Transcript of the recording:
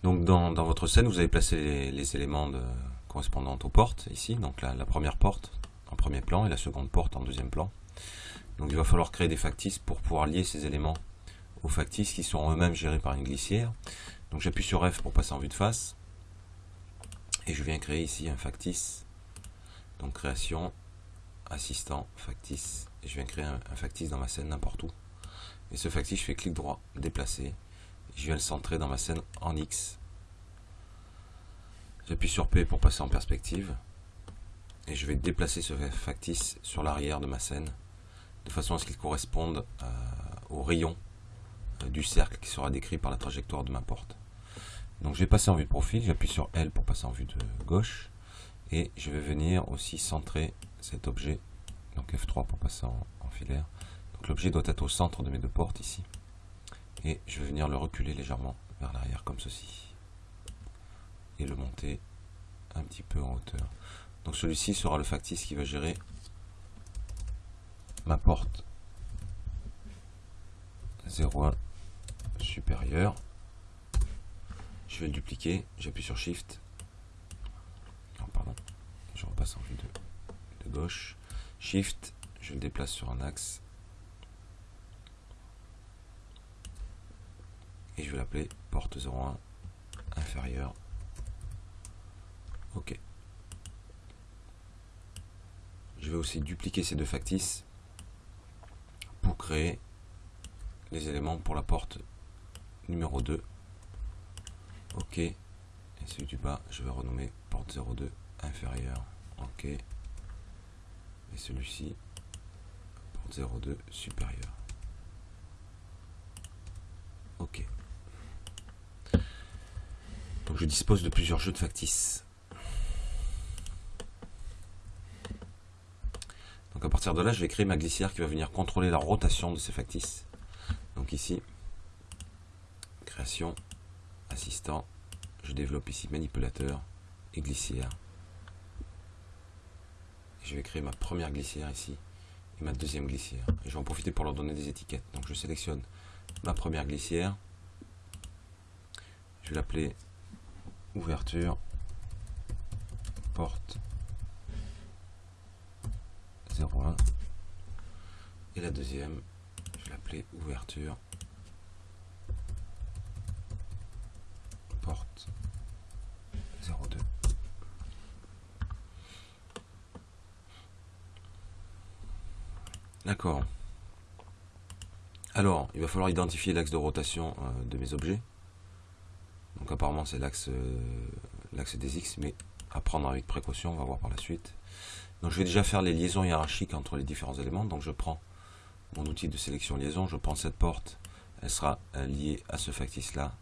Donc dans votre scène, vous avez placé les éléments correspondants aux portes, ici. Donc la première porte en premier plan et la seconde porte en deuxième plan. Donc il va falloir créer des factices pour pouvoir lier ces éléments aux factices qui seront eux-mêmes gérés par une glissière. Donc j'appuie sur F pour passer en vue de face. Et je viens créer ici un factice. Donc création, assistant, factice. Et je viens créer un factice dans ma scène n'importe où. Et ce factice, je fais clic droit, déplacer. Je viens le centrer dans ma scène en X. J'appuie sur P pour passer en perspective. Et je vais déplacer ce factice sur l'arrière de ma scène, de façon à ce qu'il corresponde au rayon du cercle qui sera décrit par la trajectoire de ma porte. Donc je vais passer en vue de profil, j'appuie sur L pour passer en vue de gauche. Et je vais venir aussi centrer cet objet, donc F3 pour passer en filaire. Donc l'objet doit être au centre de mes deux portes ici. Et je vais venir le reculer légèrement vers l'arrière comme ceci. Et le monter un petit peu en hauteur. Donc celui-ci sera le factice qui va gérer ma porte 0,1 supérieure. Je vais le dupliquer, j'appuie sur Shift. Non, pardon, je repasse en vue de gauche. Shift, je le déplace sur un axe. Et je vais l'appeler porte 0,1 inférieure. OK. Je vais aussi dupliquer ces deux factices pour créer les éléments pour la porte numéro 2. OK. Et celui du bas, je vais renommer porte 02 inférieure. OK. Et celui-ci, porte 02 supérieure. OK. Donc je dispose de plusieurs jeux de factices. Donc à partir de là, je vais créer ma glissière qui va venir contrôler la rotation de ces factices. Donc ici, création, assistant, je développe ici manipulateur et glissière. Et je vais créer ma première glissière ici et ma deuxième glissière. Et je vais en profiter pour leur donner des étiquettes. Donc je sélectionne ma première glissière. Je vais l'appeler ouverture porte 0,1 et la deuxième je vais l'appeler ouverture porte 0,2. D'accord. Alors il va falloir identifier l'axe de rotation de mes objets. Donc apparemment c'est l'axe des X, mais à prendre avec précaution, on va voir par la suite. Donc je vais déjà faire les liaisons hiérarchiques entre les différents éléments. Donc je prends mon outil de sélection liaison, je prends cette porte, elle sera liée à ce factice là,